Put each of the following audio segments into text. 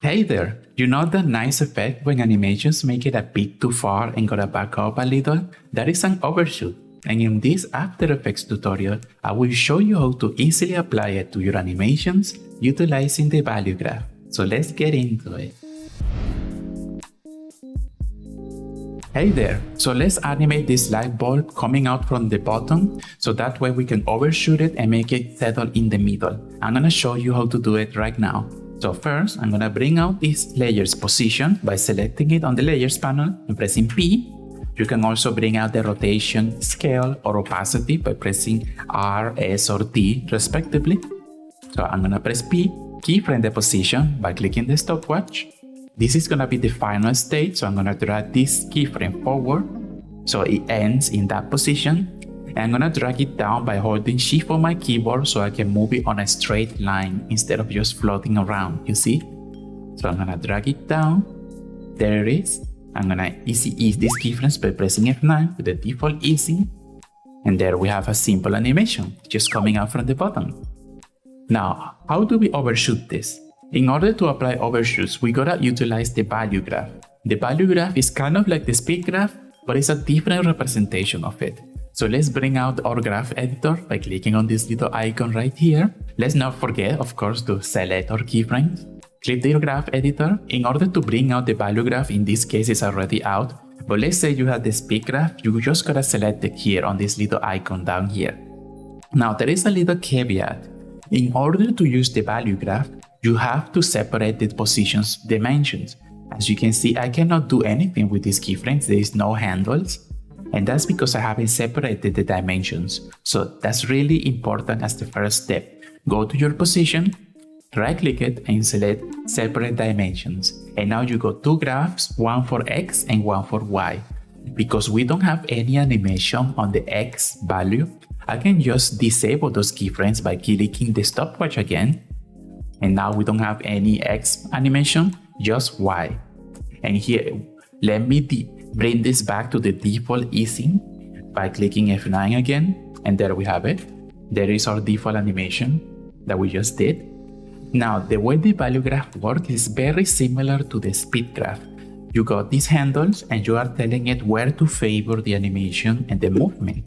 Hey there! You know that nice effect when animations make it a bit too far and gotta back up a little? That is an overshoot. And in this After Effects tutorial, I will show you how to easily apply it to your animations utilizing the value graph. So let's get into it. Hey there! So let's animate this light bulb coming out from the bottom so that way we can overshoot it and make it settle in the middle. I'm gonna show you how to do it right now. So first, I'm gonna bring out this layer's position by selecting it on the layers panel and pressing P. You can also bring out the rotation, scale, or opacity by pressing R, S, or T respectively. So I'm gonna press P, keyframe the position by clicking the stopwatch. This is gonna be the final state, so I'm gonna drag this keyframe forward so it ends in that position. And I'm gonna drag it down by holding Shift on my keyboard so I can move it on a straight line instead of just floating around, you see? So I'm gonna drag it down. There it is. I'm gonna easy ease these keyframes by pressing F9 with the default easing. And there we have a simple animation just coming out from the bottom. Now, how do we overshoot this? In order to apply overshoots, we gotta utilize the value graph. The value graph is kind of like the speed graph, but it's a different representation of it. So let's bring out our graph editor by clicking on this little icon right here. Let's not forget, of course, to select our keyframes. Click the graph editor. In order to bring out the value graph, in this case it's already out. But let's say you have the speed graph, you just gotta select it here on this little icon down here. Now there is a little caveat. In order to use the value graph, you have to separate the position's dimensions. As you can see, I cannot do anything with these keyframes. There is no handles. And that's because I haven't separated the dimensions. So that's really important as the first step. Go to your position, right click it and select separate dimensions. And now you got two graphs, one for X and one for Y. Because we don't have any animation on the X value, I can just disable those keyframes by clicking the stopwatch again. And now we don't have any X animation, just Y. And here, let me bring this back to the default easing by clicking F9 again, and there we have it. There is our default animation that we just did. Now, the way the value graph works is very similar to the speed graph. You got these handles and you are telling it where to favor the animation and the movement.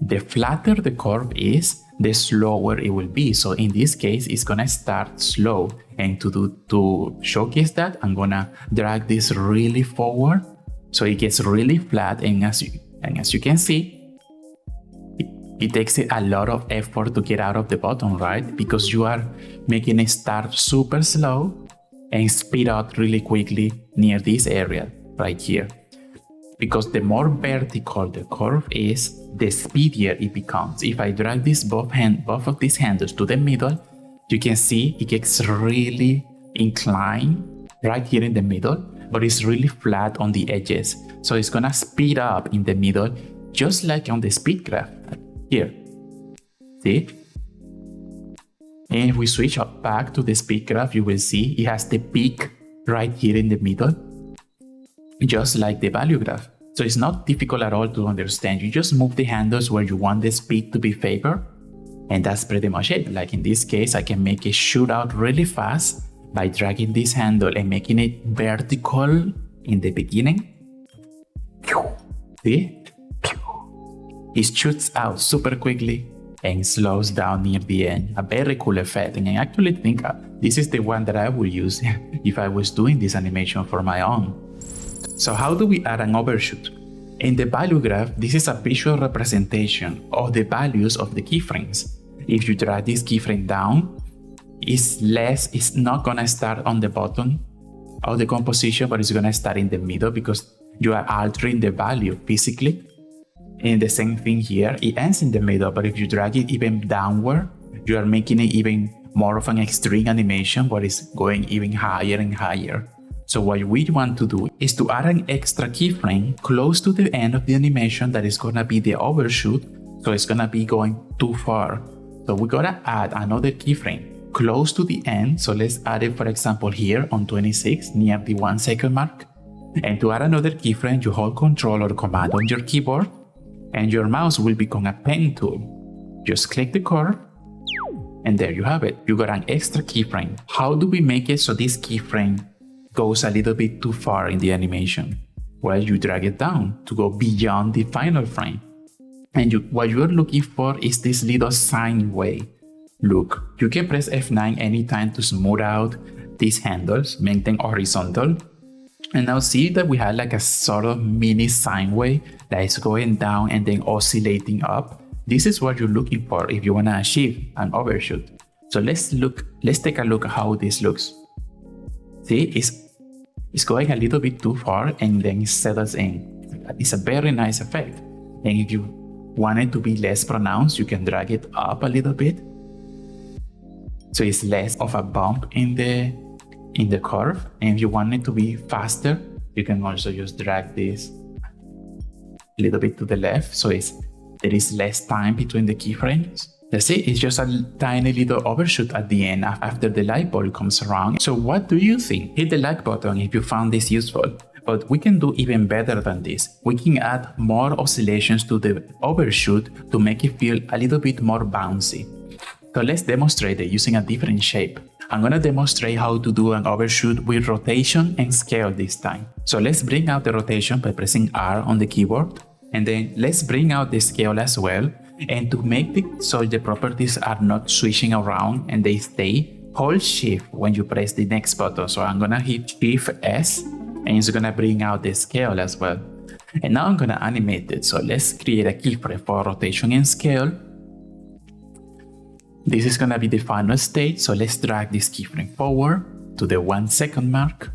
The flatter the curve is, the slower it will be. So in this case, it's gonna start slow. And to showcase that, I'm gonna drag this really forward so it gets really flat, and as you can see, it takes a lot of effort to get out of the bottom, right? Because you are making it start super slow and speed up really quickly near this area right here. Because the more vertical the curve is, the speedier it becomes. If I drag both of these handles to the middle, you can see it gets really inclined right here in the middle, but it's really flat on the edges. So it's gonna speed up in the middle, just like on the speed graph here. See? And if we switch up back to the speed graph, you will see it has the peak right here in the middle, just like the value graph. So it's not difficult at all to understand. You just move the handles where you want the speed to be favored, and that's pretty much it. Like in this case, I can make it shoot out really fast by dragging this handle and making it vertical in the beginning. See? It shoots out super quickly and slows down near the end. A very cool effect, and I actually think this is the one that I would use if I was doing this animation for my own. So how do we add an overshoot? In the value graph, this is a visual representation of the values of the keyframes. If you drag this keyframe down, it's not gonna start on the bottom of the composition, but it's gonna start in the middle because you are altering the value physically. And the same thing here, it ends in the middle, but if you drag it even downward, you are making it even more of an extreme animation, but it's going even higher and higher. So what we want to do is to add an extra keyframe close to the end of the animation that is gonna be the overshoot, so it's gonna be going too far. So we gotta add another keyframe close to the end. So let's add it, for example, here on 26 near the 1 second mark. And to add another keyframe, you hold Control or Command on your keyboard and your mouse will become a pen tool. Just click the curve And there you have it. You got an extra keyframe. How do we make it so this keyframe goes a little bit too far in the animation? Well, you drag it down to go beyond the final frame. And what you're looking for is this little sine wave. Look, you can press F9 anytime to smooth out these handles, make them horizontal. And now see that we have like a sort of mini sine wave that is going down and then oscillating up. This is what you're looking for if you want to achieve an overshoot. So let's take a look at how this looks. See, it's going a little bit too far and then it settles in. It's a very nice effect. And if you want it to be less pronounced, you can drag it up a little bit. So it's less of a bump in the curve. And if you want it to be faster, you can also just drag this a little bit to the left. So there is less time between the keyframes. That's it. It's just a tiny little overshoot at the end after the light bulb comes around. So what do you think? Hit the like button if you found this useful. But we can do even better than this. We can add more oscillations to the overshoot to make it feel a little bit more bouncy. So let's demonstrate it using a different shape. I'm going to demonstrate how to do an overshoot with rotation and scale this time. So let's bring out the rotation by pressing R on the keyboard. And then let's bring out the scale as well. And to make it so the properties are not switching around and they stay, hold Shift when you press the next button. So I'm going to hit Shift S and it's going to bring out the scale as well. And now I'm going to animate it. So let's create a keyframe for rotation and scale. This is going to be the final stage. So let's drag this keyframe forward to the 1 second mark.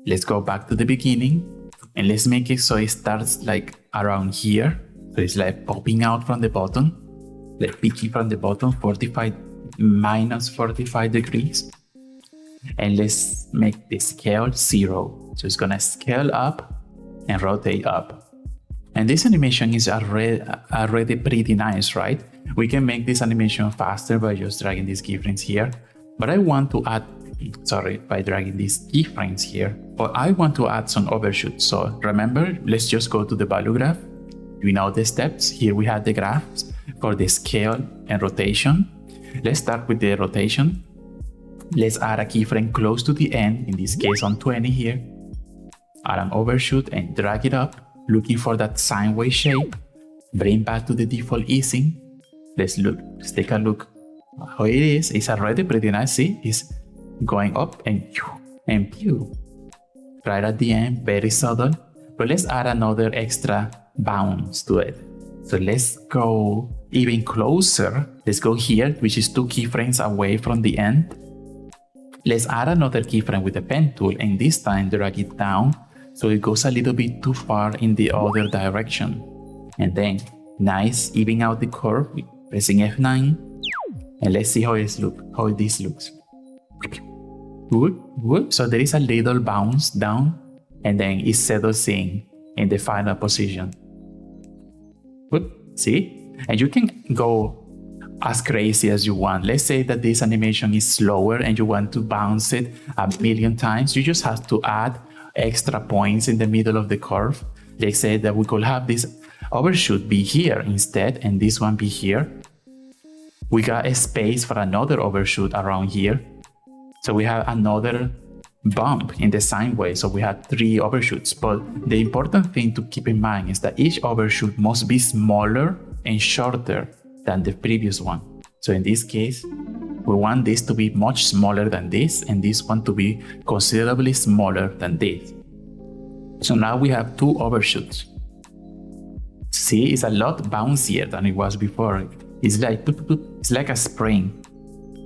Let's go back to the beginning and let's make it so it starts like around here. So it's like popping out from the bottom, like peaking from the bottom, minus 45 degrees. And let's make the scale 0. So it's gonna scale up and rotate up. And this animation is already pretty nice, right? We can make this animation faster by just dragging these keyframes here. But I want to add, by dragging these keyframes here. But I want to add some overshoots. So remember, let's just go to the value graph. We know the steps. Here we have the graphs for the scale and rotation. Let's start with the rotation. Let's add a keyframe close to the end, in this case on 20 here. Add an overshoot and drag it up, looking for that sine wave shape. Bring back to the default easing. Let's take a look how it is. It's already pretty nice. See, it's going up and pew. Right at the end, very subtle. But let's add another extra bounce to it. So let's go even closer. Let's go here, which is 2 keyframes away from the end. Let's add another keyframe with the pen tool and this time drag it down so it goes a little bit too far in the other direction. And then nice, even out the curve with pressing F9. And let's see how this looks. Good. So there is a little bounce down and then it settles in the final position. Good. See? And you can go as crazy as you want. Let's say that this animation is slower and you want to bounce it a million times. You just have to add extra points in the middle of the curve. Let's say that we could have this overshoot be here instead and this one be here. We got a space for another overshoot around here. So we have another bump in the sine wave. So we have 3 overshoots. But the important thing to keep in mind is that each overshoot must be smaller and shorter than the previous one. So in this case, we want this to be much smaller than this and this one to be considerably smaller than this. So now we have 2 overshoots. See, it's a lot bouncier than it was before. It's like a spring.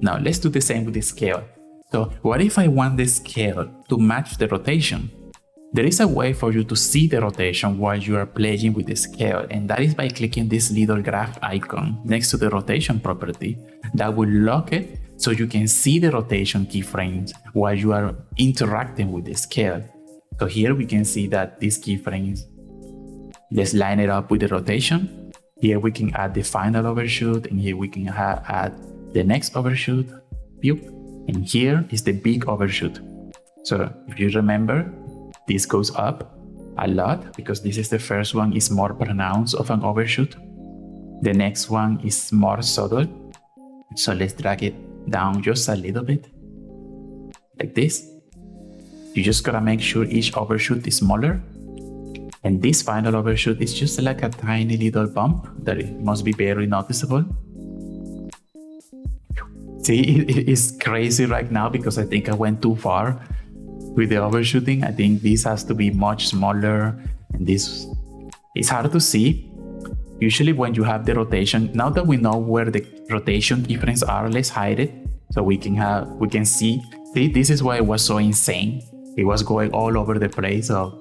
Now let's do the same with the scale. So what if I want the scale to match the rotation? There is a way for you to see the rotation while you are playing with the scale, and that is by clicking this little graph icon next to the rotation property. That will lock it so you can see the rotation keyframes while you are interacting with the scale. So here we can see that these keyframes, let's line it up with the rotation. Here we can add the final overshoot, and here we can add the next overshoot. And here is the big overshoot. So if you remember, this goes up a lot because this is the first one is more pronounced of an overshoot. The next one is more subtle. So let's drag it down just a little bit, like this. You just gotta make sure each overshoot is smaller. And this final overshoot is just like a tiny little bump that it must be very noticeable. See, it is crazy right now because I think I went too far with the overshooting. I think this has to be much smaller, and this is hard to see. Usually when you have the rotation, now that we know where the rotation keyframes are, let's hide it so we can see. See, this is why it was so insane. It was going all over the place, so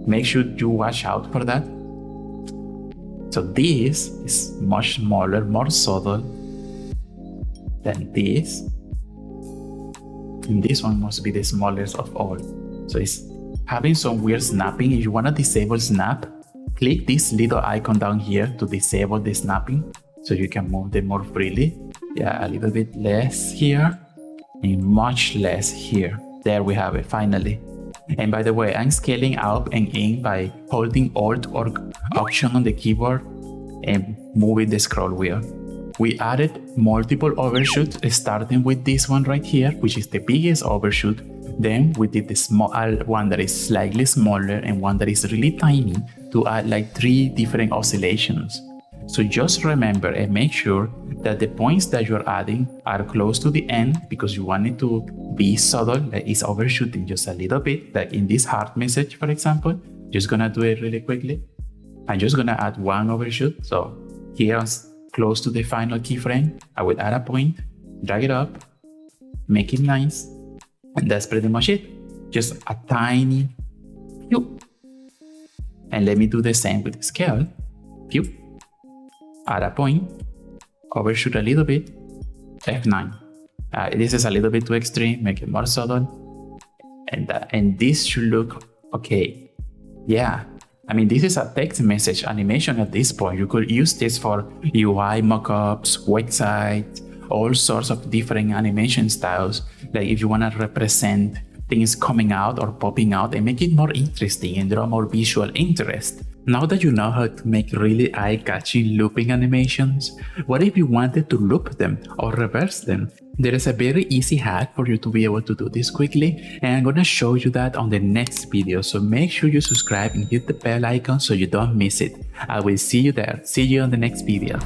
make sure you watch out for that. So this is much smaller, more subtle than this. And this one must be the smallest of all. So it's having some weird snapping. If you want to disable snap, click this little icon down here to disable the snapping so you can move them more freely. Yeah, a little bit less here and much less here. There we have it finally. And by the way, I'm scaling up and in by holding Alt or Option on the keyboard and moving the scroll wheel. We added multiple overshoots, starting with this one right here, which is the biggest overshoot. Then we did the small one that is slightly smaller and one that is really tiny to add like 3 different oscillations. So just remember and make sure that the points that you're adding are close to the end because you want it to be subtle, like it's overshooting just a little bit, like in this heart message, for example. Just gonna do it really quickly. I'm just gonna add 1 overshoot. So here close to the final keyframe, I will add a point, drag it up, make it nice, and that's pretty much it. Just a tiny pew. And let me do the same with the scale. Pew. Add a point, overshoot a little bit, F9. This is a little bit too extreme, make it more subtle. And this should look okay. Yeah. I mean, this is a text message animation at this point. You could use this for UI mockups, websites, all sorts of different animation styles. Like if you want to represent things coming out or popping out and make it more interesting and draw more visual interest. Now that you know how to make really eye-catching looping animations, what if you wanted to loop them or reverse them? There is a very easy hack for you to be able to do this quickly, and I'm gonna show you that on the next video, so make sure you subscribe and hit the bell icon so you don't miss it. I will see you there. See you on the next video.